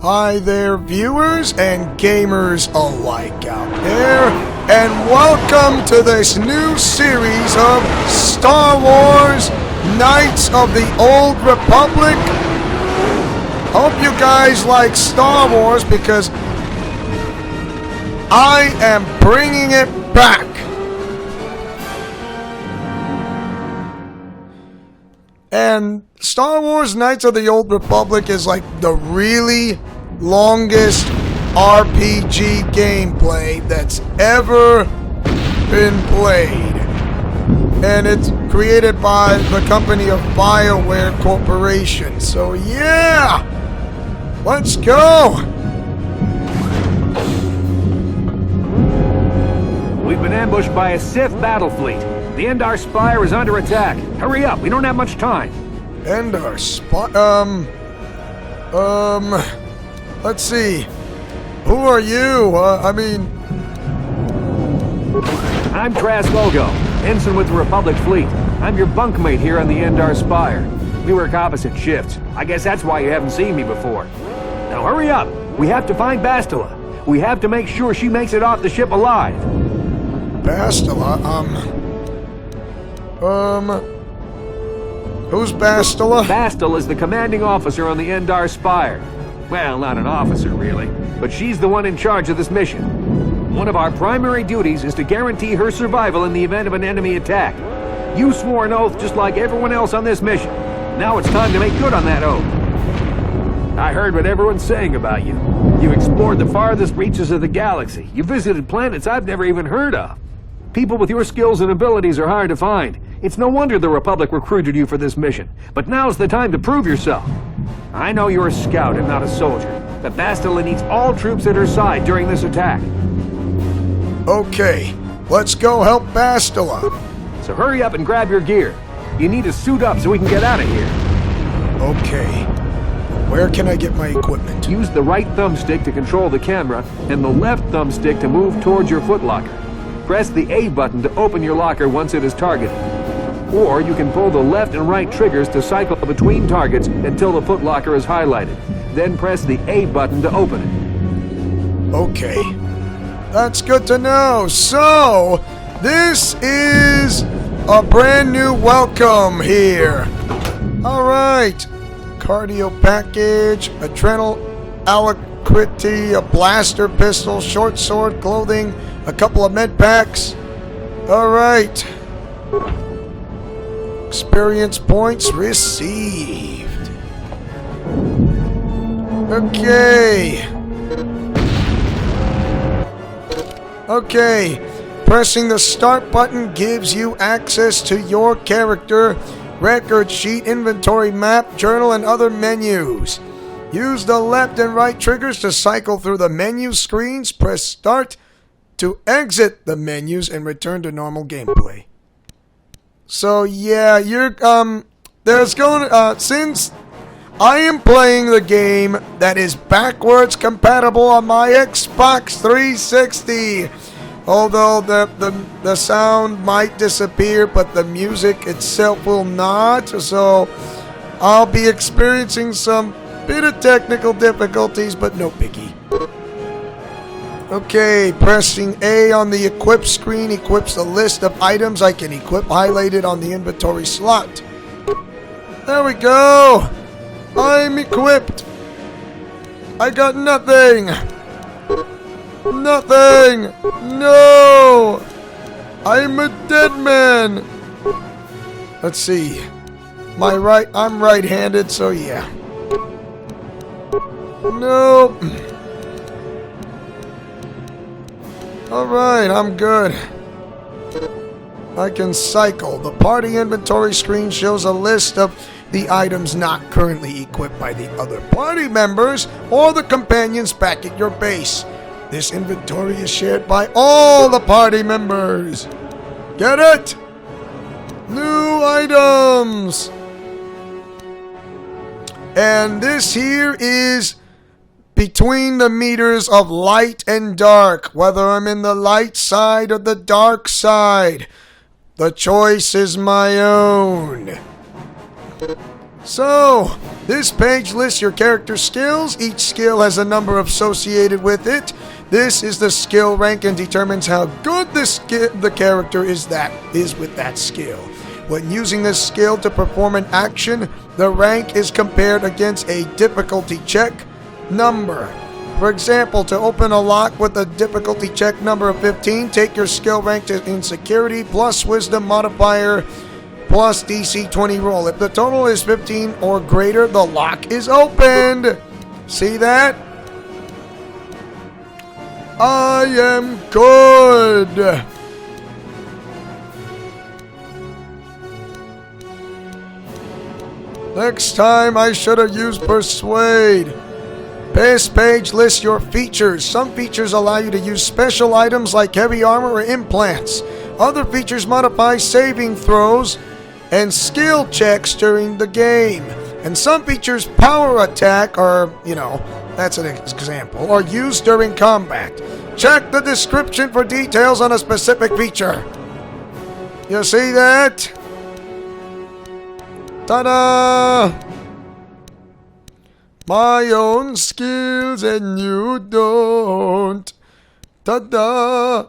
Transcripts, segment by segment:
Hi there, viewers and gamers alike out there, and welcome to this new series of Star Wars Knights of the Old Republic. Hope you guys like Star Wars because I am bringing it back. And Star Wars Knights of the Old Republic is like the really longest RPG gameplay that's ever been played. And it's created by the company of BioWare Corporation. So yeah, let's go! We've been ambushed by a Sith battle fleet. The Endar Spire is under attack. Hurry up, we don't have much time. Endar Spire, let's see. Who are you? I'm Tras Logo, ensign with the Republic fleet. I'm your bunkmate here on the Endar Spire. We work opposite shifts. I guess that's why you haven't seen me before. Now hurry up. We have to find Bastila. We have to make sure she makes it off the ship alive. Bastila? Who's Bastila? Bastila is the commanding officer on the Endar Spire. Well, not an officer, really, but she's the one in charge of this mission. One of our primary duties is to guarantee her survival in the event of an enemy attack. You swore an oath just like everyone else on this mission. Now it's time to make good on that oath. I heard what everyone's saying about you. You explored the farthest reaches of the galaxy. You visited planets I've never even heard of. People with your skills and abilities are hard to find. It's no wonder the Republic recruited you for this mission. But now's the time to prove yourself. I know you're a scout and not a soldier, but Bastila needs all troops at her side during this attack. Okay, let's go help Bastila. So hurry up and grab your gear. You need to suit up so we can get out of here. Okay. Where can I get my equipment? Use the right thumbstick to control the camera and the left thumbstick to move towards your footlocker. Press the A button to open your locker once it is targeted. Or you can pull the left and right triggers to cycle between targets until the footlocker is highlighted. Then press the A button to open it. Okay. That's good to know. So, this is a brand new welcome here. Alright. Cardio package, adrenal alacrity, a blaster pistol, short sword, clothing, a couple of med packs. Alright. Experience points received. Okay. Okay. Pressing the start button gives you access to your character, record sheet, inventory map, journal, and other menus. Use the left and right triggers to cycle through the menu screens. Press start to exit the menus and return to normal gameplay. So yeah, since I am playing the game that is backwards compatible on my Xbox 360, although the sound might disappear, but the music itself will not, so I'll be experiencing some bit of technical difficulties, but no biggie. Okay, pressing A on the equip screen equips the list of items I can equip highlighted on the inventory slot. There we go! I'm equipped! I got nothing! Nothing! No! I'm a dead man! Let's see. I'm right-handed, so yeah. Nope. Alright, I'm good. I can cycle. The party inventory screen shows a list of the items not currently equipped by the other party members or the companions back at your base. This inventory is shared by all the party members. Get it? New items! And this here is between the meters of light and dark, whether I'm in the light side or the dark side. The choice is my own. So, this page lists your character skills. Each skill has a number associated with it. This is the skill rank and determines how good the character is with that skill. When using this skill to perform an action, the rank is compared against a difficulty check number. For example, to open a lock with a difficulty check number of 15, take your skill rank to Insecurity plus Wisdom modifier plus DC 20 roll. If the total is 15 or greater, the lock is opened. See that? I am good. Next time I should have used Persuade. This page lists your features. Some features allow you to use special items like heavy armor or implants. Other features modify saving throws and skill checks during the game. And some features power attack or, that's an example, or used during combat. Check the description for details on a specific feature. You see that? Ta-da! My own skills and you don't. Ta-da!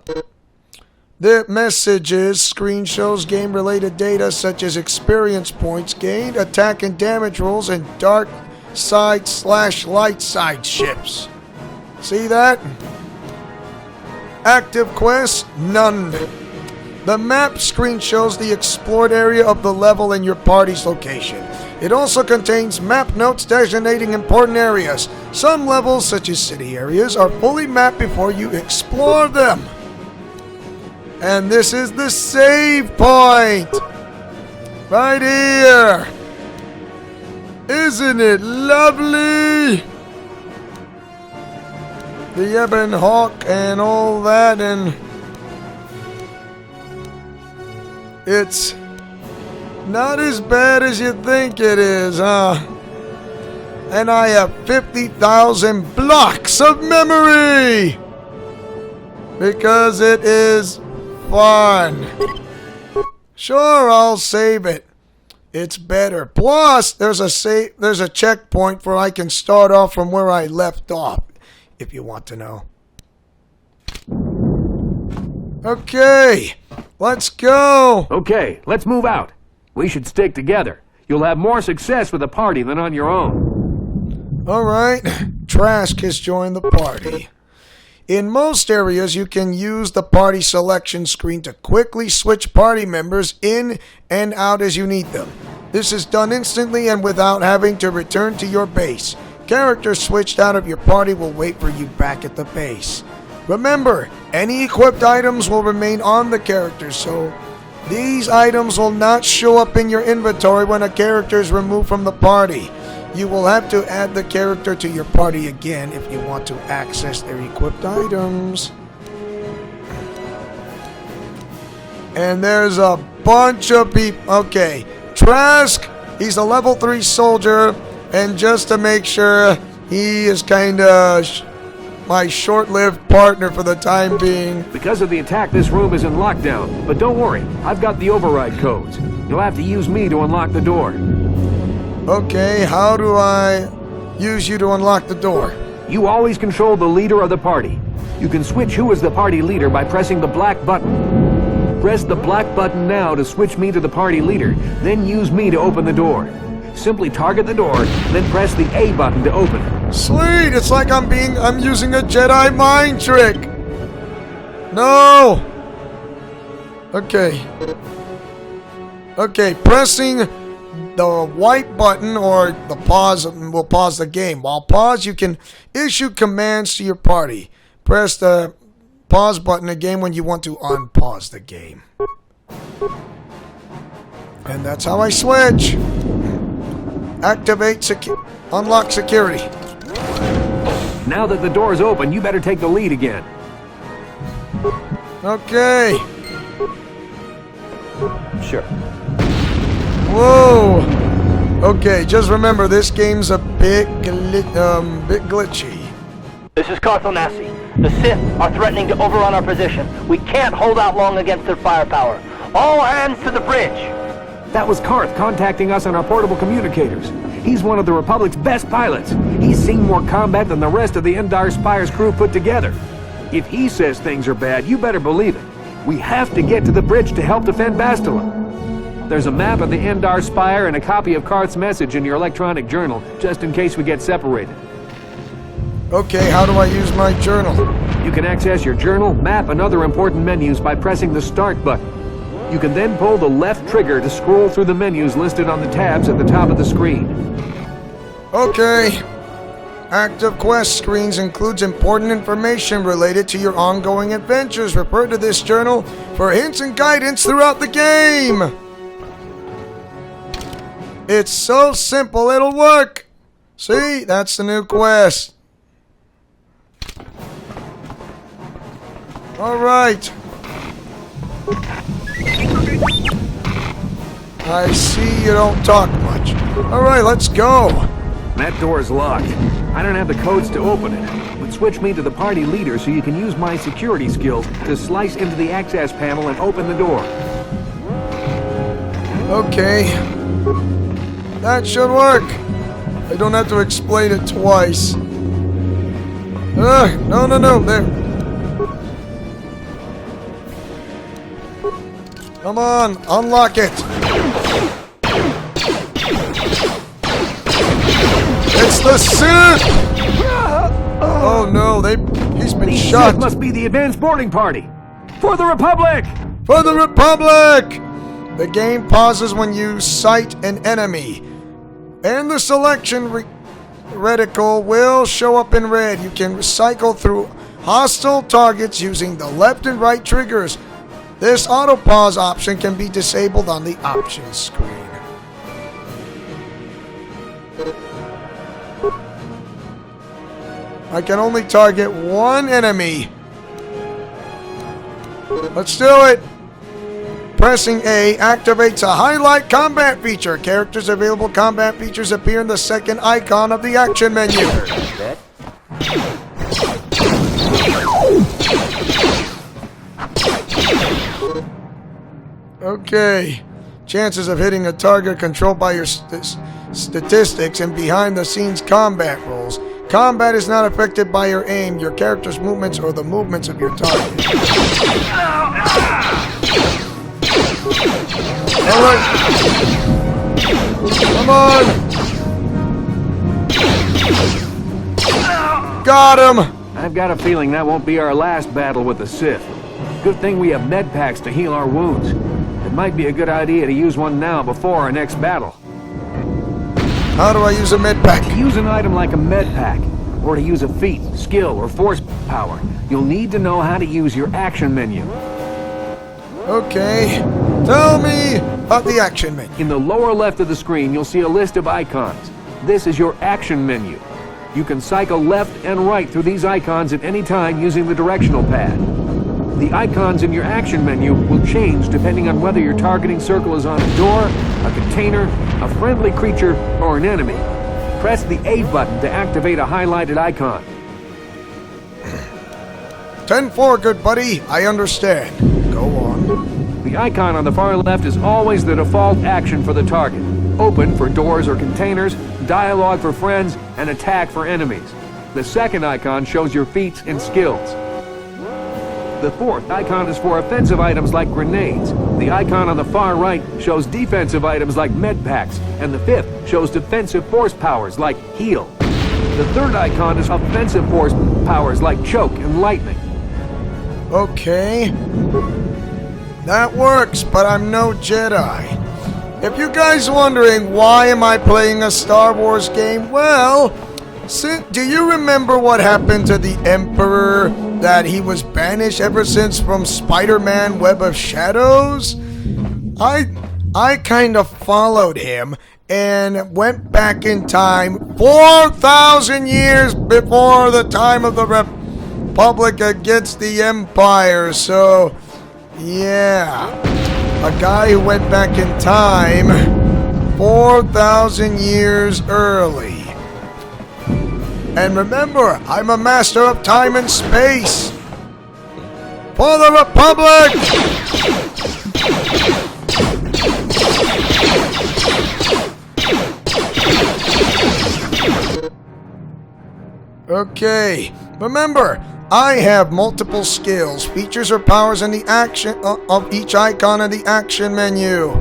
The messages screen shows game-related data such as experience points gained, attack and damage rolls, and dark side/light side ships. See that? Active quests? None. The map screen shows the explored area of the level and your party's location. It also contains map notes designating important areas. Some levels, such as city areas, are fully mapped before you explore them. And this is the save point! Right here! Isn't it lovely? The Ebon Hawk and all that, and it's not as bad as you think it is, huh? And I have 50,000 blocks of memory! Because it is fun. Sure, I'll save it. It's better. Plus, there's a checkpoint where I can start off from where I left off, if you want to know. Okay, let's go. Okay, let's move out. We should stick together. You'll have more success with a party than on your own. Alright, Trask has joined the party. In most areas, you can use the party selection screen to quickly switch party members in and out as you need them. This is done instantly and without having to return to your base. Characters switched out of your party will wait for you back at the base. Remember, any equipped items will remain on the character, so these items will not show up in your inventory when a character is removed from the party. You will have to add the character to your party again if you want to access their equipped items. And there's a bunch of people. Okay, Trask, he's a level 3 soldier, and just to make sure, he is kind of my short-lived partner for the time being. Because of the attack, this room is in lockdown. But don't worry, I've got the override codes. You'll have to use me to unlock the door. Okay, how do I use you to unlock the door? You always control the leader of the party. You can switch who is the party leader by pressing the black button. Press the black button now to switch me to the party leader, then use me to open the door. Simply target the door, then press the A button to open it. Sweet! It's like I'm using a Jedi mind trick! No! Okay. Okay, pressing the white button or the pause will pause the game. While pause, you can issue commands to your party. Press the pause button again when you want to unpause the game. And that's how I switch. Activate unlock security. Now that the door is open, you better take the lead again. Okay. Sure. Whoa! Okay, just remember, this game's a bit glitchy. This is Carthonasi. The Sith are threatening to overrun our position. We can't hold out long against their firepower. All hands to the bridge! That was Karth contacting us on our portable communicators. He's one of the Republic's best pilots. He's seen more combat than the rest of the Endar Spire's crew put together. If he says things are bad, you better believe it. We have to get to the bridge to help defend Bastila. There's a map of the Endar Spire and a copy of Karth's message in your electronic journal, just in case we get separated. Okay, how do I use my journal? You can access your journal, map, and other important menus by pressing the Start button. You can then pull the left trigger to scroll through the menus listed on the tabs at the top of the screen. Okay. Active quest screens includes important information related to your ongoing adventures. Refer to this journal for hints and guidance throughout the game. It's so simple, it'll work. See, that's the new quest. All right. I see you don't talk much. All right, let's go. That door's locked. I don't have the codes to open it, but switch me to the party leader so you can use my security skills to slice into the access panel and open the door. Okay. That should work. I don't have to explain it twice. No, there. Come on, unlock it. It's the Sith! Oh no, he's been shot. Sith must be the advanced boarding party. For the Republic! For the Republic! The game pauses when you sight an enemy. And the selection reticle will show up in red. You can cycle through hostile targets using the left and right triggers. This auto pause option can be disabled on the options screen. I can only target one enemy. Let's do it. Pressing A activates a highlight combat feature. Characters' available combat features appear in the second icon of the action menu. Okay. Chances of hitting a target controlled by your statistics and behind-the-scenes combat rolls. Combat is not affected by your aim, your character's movements, or the movements of your target. Alright. Come on. Got him. I've got a feeling that won't be our last battle with the Sith. Good thing we have med packs to heal our wounds. It might be a good idea to use one now before our next battle. How do I use a med pack? To use an item like a med pack, or to use a feat, skill, or force power, you'll need to know how to use your action menu. Okay. Tell me about the action menu. In the lower left of the screen, you'll see a list of icons. This is your action menu. You can cycle left and right through these icons at any time using the directional pad. The icons in your action menu will change depending on whether your targeting circle is on a door, a container, a friendly creature, or an enemy. Press the A button to activate a highlighted icon. 10-4, good buddy. I understand. Go on. The icon on the far left is always the default action for the target. Open for doors or containers, dialogue for friends, and attack for enemies. The second icon shows your feats and skills. The fourth icon is for offensive items like grenades. The icon on the far right shows defensive items like med packs, and the fifth shows defensive force powers like heal. The third icon is offensive force powers like choke and lightning. Okay. That works, but I'm no Jedi. If you guys wondering why am I playing a Star Wars game, well, do you remember what happened to the Emperor? That he was banished ever since from Spider-Man Web of Shadows? I kind of followed him and went back in time 4,000 years before the time of the Republic against the Empire. So, yeah, a guy who went back in time 4,000 years early. And remember, I'm a master of time and space. For the Republic! Okay, remember, I have multiple skills, features, or powers in the action of each icon in the action menu.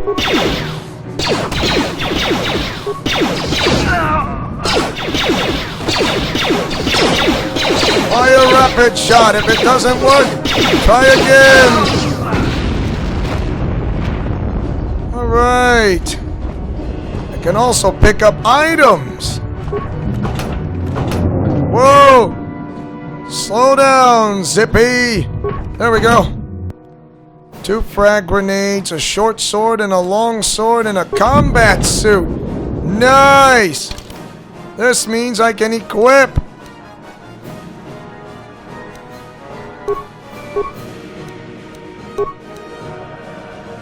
Fire rapid shot. If it doesn't work, try again. Alright. I can also pick up items. Whoa! Slow down, Zippy. There we go. 2 frag grenades, a short sword, and a long sword, and a combat suit. Nice! This means I can equip.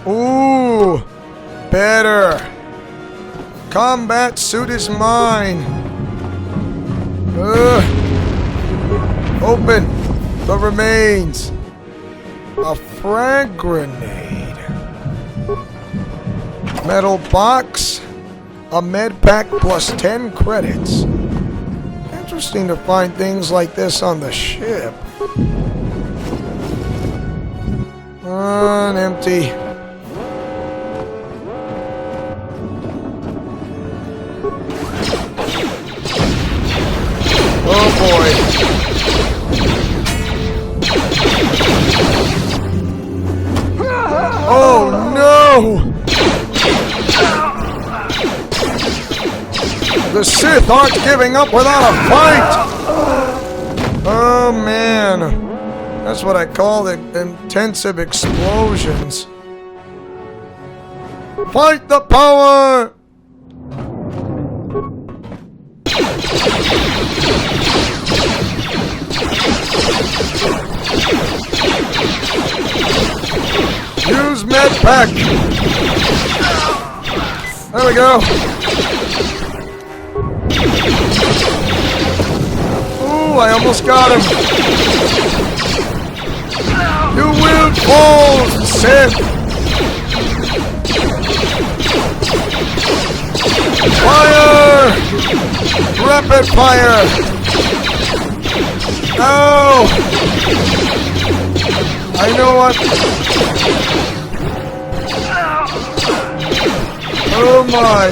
Ooh, better. Combat suit is mine. Open the remains. A frag grenade. Metal box. A med pack plus 10 credits. Interesting to find things like this on the ship. Empty. Oh boy. Oh no! The Sith aren't giving up without a fight! Oh man. That's what I call the intensive explosions. Fight the power! Use med pack. There we go. Ooh, I almost got him. You will fall, Sith. Fire! Rapid fire! Oh! I know what. Oh my!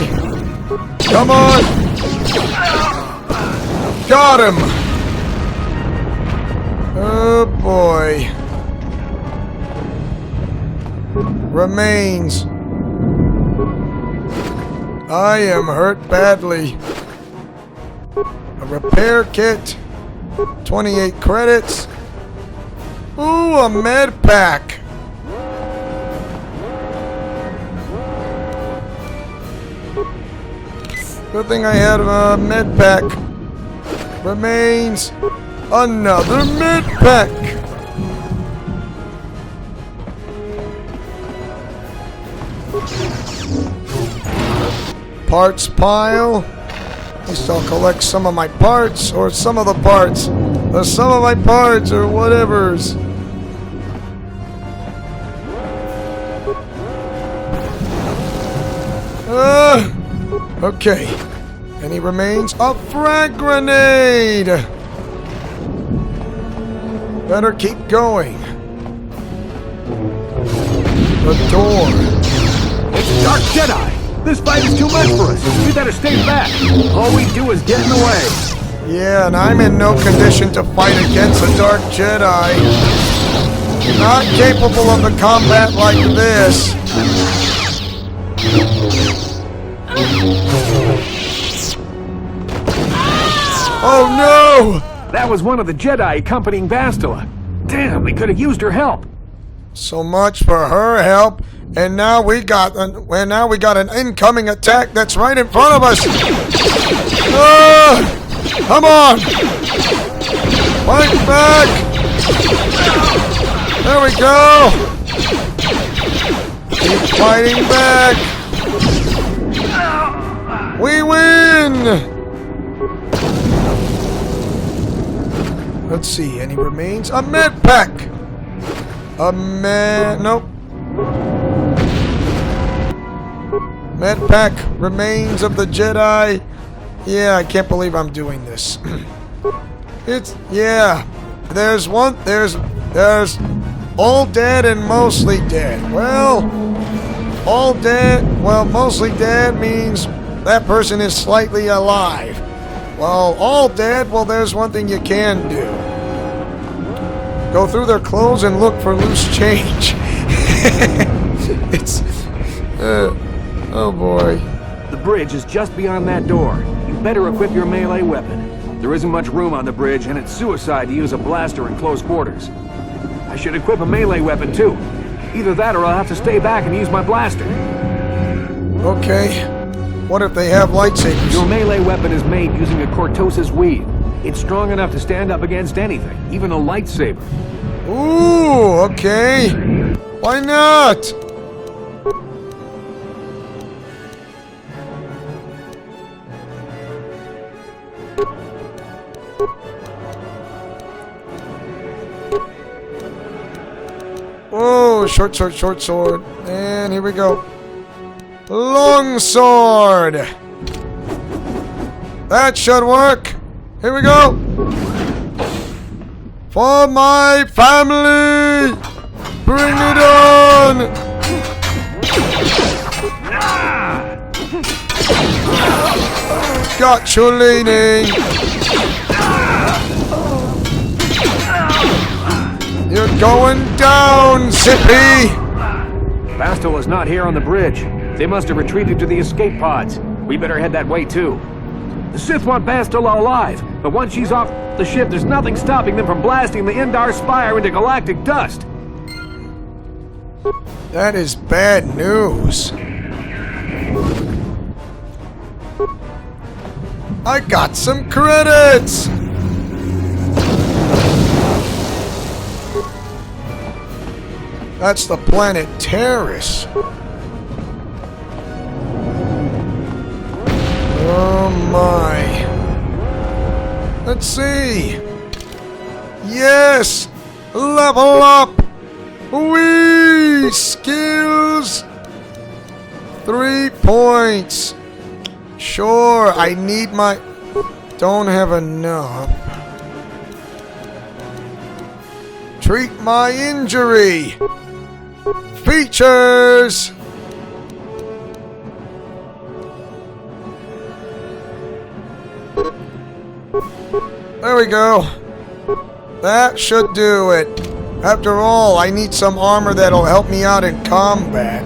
Come on! Got him! Oh boy! Remains. I am hurt badly. A repair kit. 28 credits. Ooh, a med pack. Good thing I had a med pack. Remains. Another med pack. Parts pile. At least I'll collect some of my parts, or some of the parts, or some of my parts, or whatever's. Okay. Any remains? A frag grenade! Better keep going. The door. It's Dark Jedi! This fight is too much for us. We better stay back. All we do is get in the way. Yeah, and I'm in no condition to fight against a Dark Jedi. Not capable of the combat like this. Oh no! That was one of the Jedi accompanying Bastila. Damn, we could have used her help. So much for her help, and now we got an incoming attack that's right in front of us. Come on! Fight back! There we go! Keep fighting back! We win! Let's see, any remains? A med pack! Nope. Med pack, remains of the Jedi. Yeah, I can't believe I'm doing this. Yeah. There's all dead and mostly dead. Well, all dead, well, mostly dead means that person is slightly alive. Well, all dead, well, there's one thing you can do. Go through their clothes and look for loose change. Oh boy. The bridge is just beyond that door. You better equip your melee weapon. There isn't much room on the bridge, and it's suicide to use a blaster in close quarters. I should equip a melee weapon, too. Either that or I'll have to stay back and use my blaster. Okay. What if they have lightsabers? Your melee weapon is made using a cortosis weave. It's strong enough to stand up against anything, even a lightsaber. Ooh, okay. Why not? Oh, short sword. And here we go. Long sword. That should work. Here we go. For my family. Bring it on. Got you leaning. You're going down, Zippy! Bastel is not here on the bridge. They must have retreated to the escape pods. We better head that way, too. The Sith want Bastel alive, but once she's off the ship, there's nothing stopping them from blasting the Endar Spire into galactic dust. That is bad news. I got some credits! That's the planet Terrace. Oh my. Let's see. Yes! Level up! Whee! Skills! 3 points. Sure, I need my... Don't have enough. Treat my injury. Features. There we go. That should do it. After all, I need some armor that'll help me out in combat.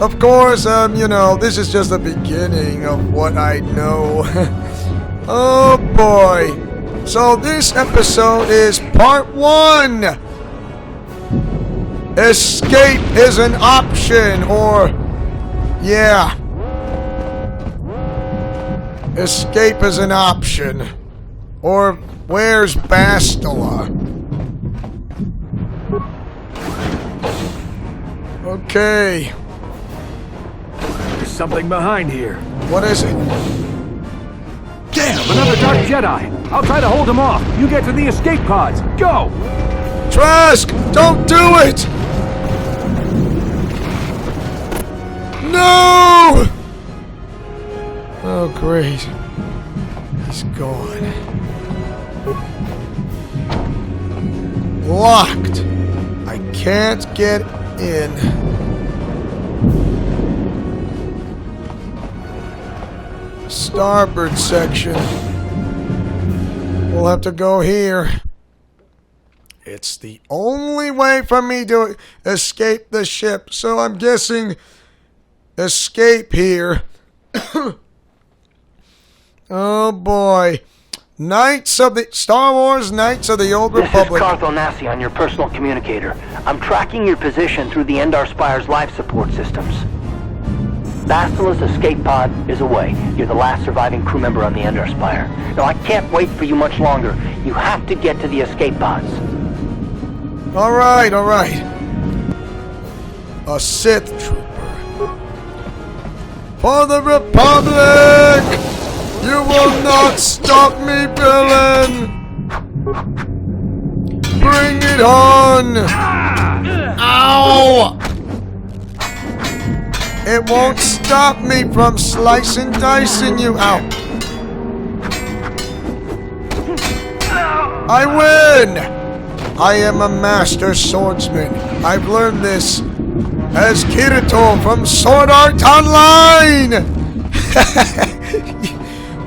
Of course, you know, this is just the beginning of what I know. Oh boy. So this episode is part 1. Escape is an option, or... yeah. Escape is an option. Or, where's Bastila? Okay. There's something behind here. What is it? Damn, another Dark Jedi! I'll try to hold him off. You get to the escape pods. Go! Trask! Don't do it! No! Oh, great. He's gone. Locked. I can't get in. Starboard section. We'll have to go here. It's the only way for me to escape the ship, so I'm guessing escape here. Oh boy. Knights of the... Star Wars Knights of the Old Republic. This is Carth Onasi on your personal communicator. I'm tracking your position through the Endar Spire's life support systems. Bastila's escape pod is away. You're the last surviving crew member on the Endar Spire. Now, I can't wait for you much longer. You have to get to the escape pods. Alright, alright. A Sith trooper. For the Republic! You will not stop me, villain! Bring it on! Ow! It won't stop me from slicing, dicing you out. I win! I am a master swordsman. I've learned this as Kirito from Sword Art Online!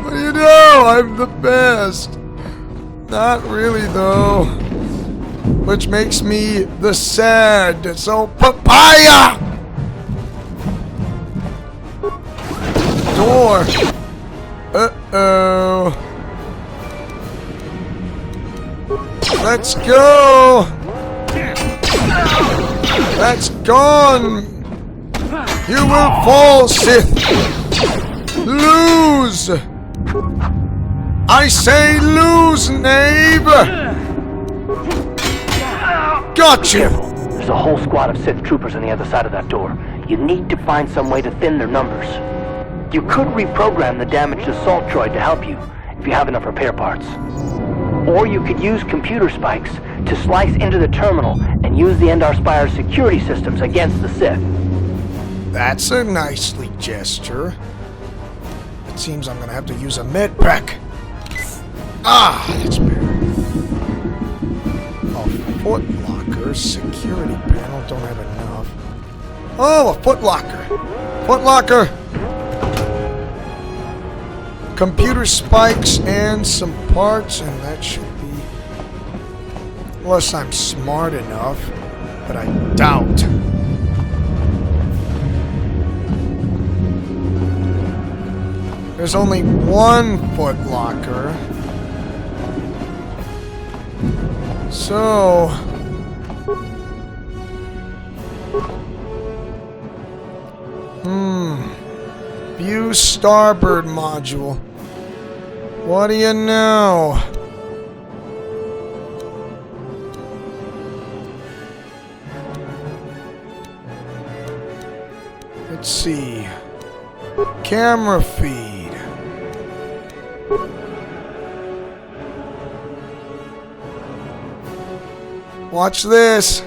What do you know? I'm the best. Not really, though. Which makes me the sad. So, papaya! Door. Uh-oh. Let's go. That's gone. You will fall, Sith. Lose. I say lose, knave. Got you. There's a whole squad of Sith troopers on the other side of that door. You need to find some way to thin their numbers. You could reprogram the damaged assault droid to help you, if you have enough repair parts. Or you could use computer spikes to slice into the terminal and use the Endar Spire's security systems against the Sith. That's a nicely gesture. It seems I'm gonna have to use a med pack. Ah, that's better. A foot locker, security panel, don't have enough. Oh, a foot locker. Foot locker. Computer spikes and some parts, and that should be... Unless I'm smart enough, but I doubt. There's only one foot locker. So... View starboard module. What do you know? Let's see. Camera feed. Watch this.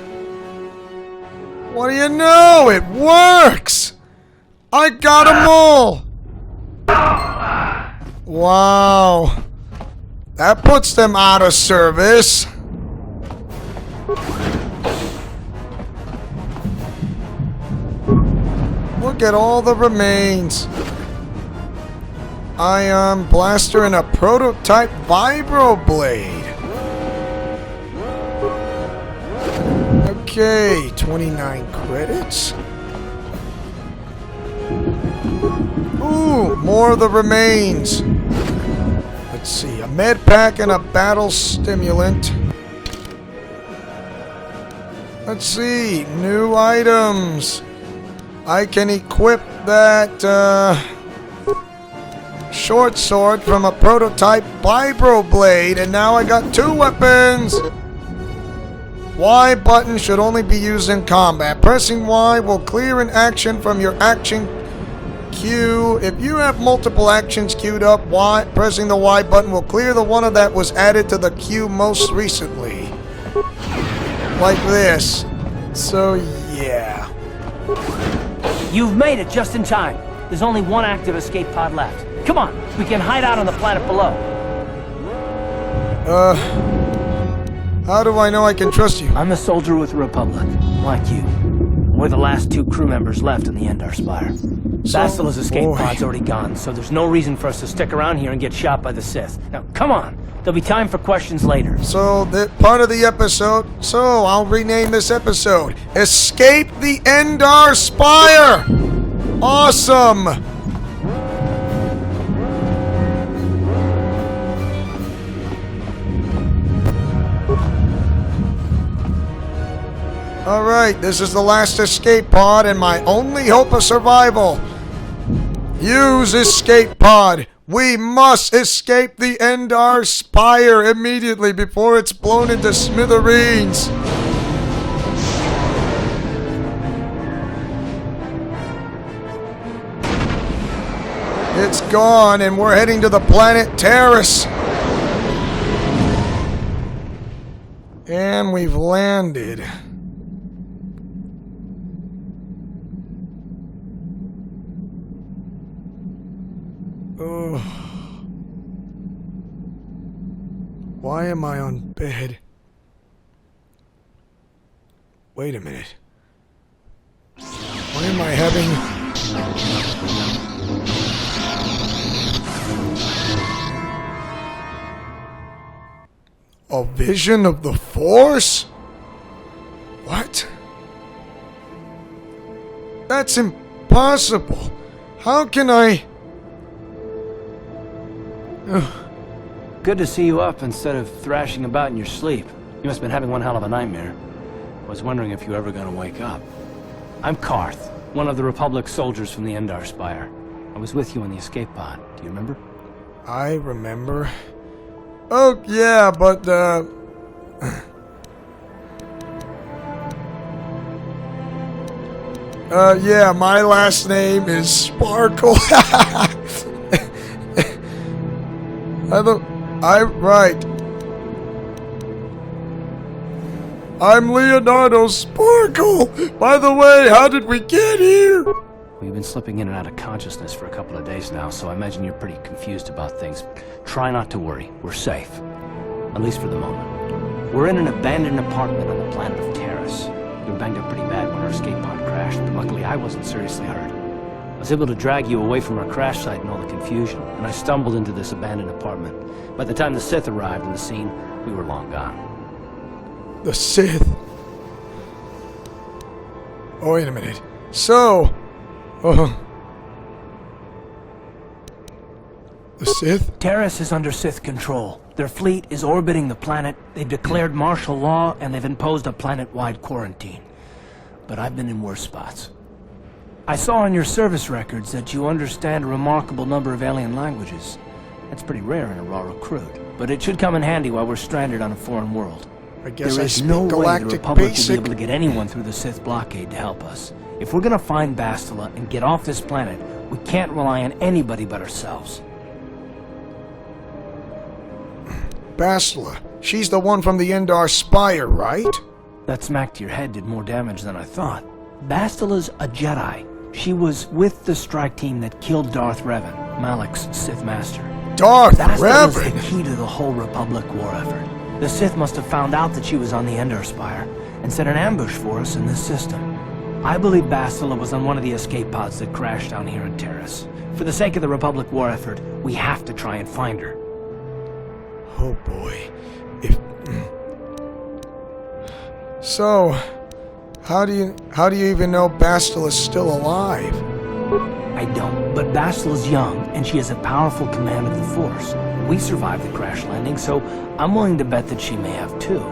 What do you know? It works! I got them all! Wow. That puts them out of service. Look at all the remains. Ion blaster and a prototype vibroblade. Okay, 29 credits. Ooh, more of the remains. Let's see, a med pack and a battle stimulant. Let's see, new items. I can equip that short sword from a prototype vibroblade, and now I got 2 weapons. Y button should only be used in combat. Pressing Y will clear an action from your action queue. If you have multiple actions queued up, pressing the Y button will clear the one that was added to the queue most recently. Like this. So, yeah. You've made it just in time. There's only one active escape pod left. Come on, we can hide out on the planet below. How do I know I can trust you? I'm a soldier with the Republic, like you. We're the last 2 crew members left in the Endar Spire. Basila's escape pod's already gone, so there's no reason for us to stick around here and get shot by the Sith. Now, come on. There'll be time for questions later. So, that part of the episode, I'll rename this episode, Escape the Endar Spire! Awesome! Alright, this is the last escape pod and my only hope of survival. Use escape pod. We must escape the Endar Spire immediately before it's blown into smithereens. It's gone and we're heading to the planet Terrace. And we've landed. Why am I on bed? Wait a minute. Why am I having... a vision of the Force? What? That's impossible. How can I... Good to see you up instead of thrashing about in your sleep. You must have been having one hell of a nightmare. I was wondering if you were ever going to wake up. I'm Karth, one of the Republic soldiers from the Endar Spire. I was with you in the escape pod. Do you remember? I remember. Oh, yeah, but, yeah, my last name is Sparkle. Right. I'm Leonardo Sparkle. By the way, how did we get here? We've been slipping in and out of consciousness for a couple of days now, so I imagine you're pretty confused about things. Try not to worry. We're safe. At least for the moment. We're in an abandoned apartment on the planet of Terrace. We were banged up pretty bad when our escape pod crashed, but luckily I wasn't seriously hurt. I was able to drag you away from our crash site and all the confusion, and I stumbled into this abandoned apartment. By the time the Sith arrived on the scene, we were long gone. The Sith? Oh, wait a minute. So... the Sith? Terrace is under Sith control. Their fleet is orbiting the planet, they've declared martial law, and they've imposed a planet-wide quarantine. But I've been in worse spots. I saw on your service records that you understand a remarkable number of alien languages. That's pretty rare in a raw recruit, but it should come in handy while we're stranded on a foreign world. I guess There I is speak no way the Galactic Republic will Basic. be able to get anyone through the Sith blockade to help us. If we're gonna find Bastila and get off this planet, we can't rely on anybody but ourselves. Bastila. She's the one from the Endar Spire, right? That smack to your head did more damage than I thought. Bastila's a Jedi. She was with the strike team that killed Darth Revan, Malak's Sith Master. Darth Bastila's the Revan! key to the whole Republic war effort. The Sith must have found out that she was on the Endar Spire and set an ambush for us in this system. I believe Bastila was on one of the escape pods that crashed down here in Terrace. For the sake of the Republic war effort, we have to try and find her. Oh boy. If... So... How do you even know Bastila's still alive? I don't, but Bastila's young, and she has a powerful command of the Force. We survived the crash landing, so I'm willing to bet that she may have too.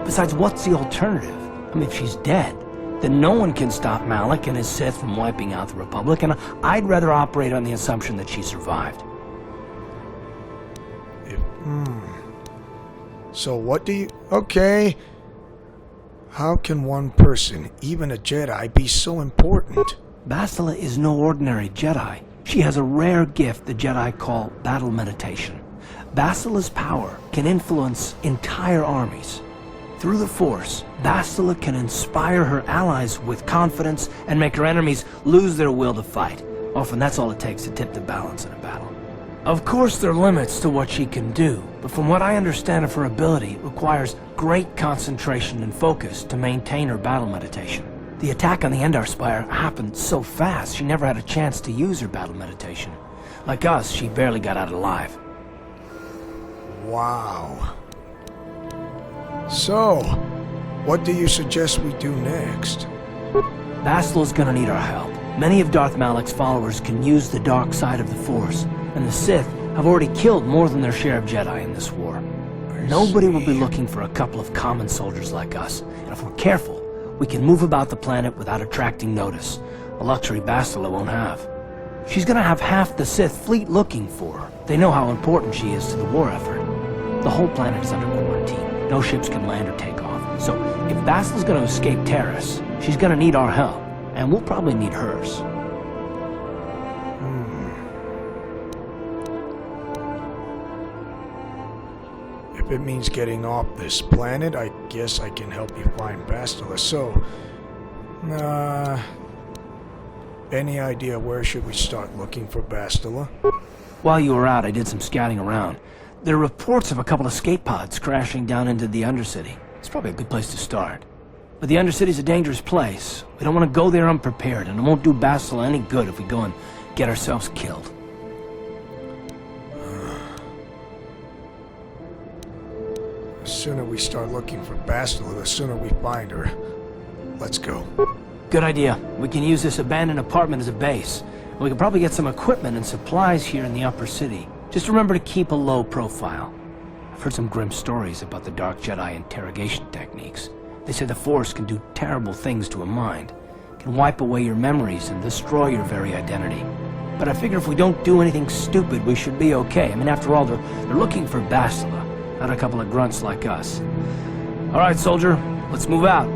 Besides, what's the alternative? I mean, if she's dead, then no one can stop Malak and his Sith from wiping out the Republic, and I'd rather operate on the assumption that she survived. So what do you... Okay. How can one person, even a Jedi, be so important? Bastila is no ordinary Jedi. She has a rare gift the Jedi call battle meditation. Bastila's power can influence entire armies. Through the Force, Bastila can inspire her allies with confidence and make her enemies lose their will to fight. Often that's all it takes to tip the balance in a battle. Of course there are limits to what she can do, but from what I understand of her ability, it requires great concentration and focus to maintain her battle meditation. The attack on the Endar Spire happened so fast, she never had a chance to use her battle meditation. Like us, she barely got out alive. Wow. So, what do you suggest we do next? Bastila's gonna need our help. Many of Darth Malak's followers can use the dark side of the Force, and the Sith have already killed more than their share of Jedi in this war. Nobody will be looking for a couple of common soldiers like us, and if we're careful, we can move about the planet without attracting notice, a luxury Bastila won't have. She's gonna have half the Sith fleet looking for her. They know how important she is to the war effort. The whole planet is under quarantine. No ships can land or take off. So, if Bastila's gonna escape Terrace, she's gonna need our help, and we'll probably need hers. If it means getting off this planet, I guess I can help you find Bastila. So, any idea where should we start looking for Bastila? While you were out, I did some scouting around. There are reports of a couple of escape pods crashing down into the Undercity. It's probably a good place to start. But the Undercity's a dangerous place. We don't want to go there unprepared, and it won't do Bastila any good if we go and get ourselves killed. The sooner we start looking for Bastila, the sooner we find her. Let's go. Good idea. We can use this abandoned apartment as a base. We can probably get some equipment and supplies here in the upper city. Just remember to keep a low profile. I've heard some grim stories about the Dark Jedi interrogation techniques. They say the Force can do terrible things to a mind. It can wipe away your memories and destroy your very identity. But I figure if we don't do anything stupid, we should be okay. I mean, after all, they're looking for Bastila, not a couple of grunts like us. All right, soldier, let's move out.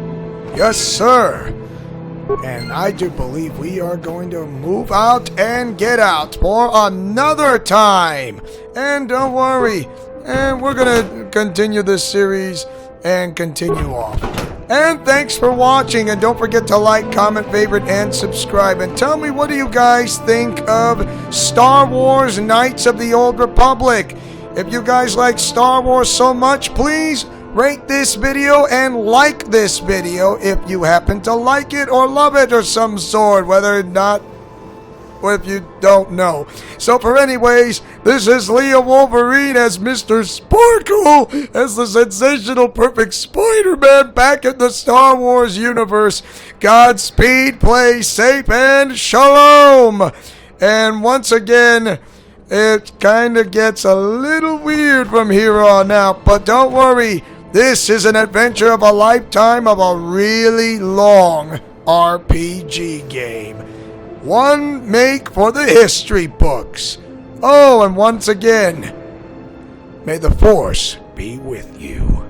Yes, sir. And I do believe we are going to move out and get out for another time. And don't worry, and we're going to continue this series and continue off. And thanks for watching, and don't forget to like, comment, favorite, and subscribe. And tell me, what do you guys think of Star Wars Knights of the Old Republic? If you guys like Star Wars so much, please rate this video and like this video if you happen to like it or love it or some sort, whether or not, or if you don't know. So for anyways, this is Leo Wolverine as Mr. Sparkle, as the sensational perfect Spider-Man back in the Star Wars universe. Godspeed, play safe, and shalom. And once again, it kind of gets a little weird from here on out, but don't worry. This is an adventure of a lifetime of a really long RPG game. One make for the history books. Oh, and once again, may the Force be with you.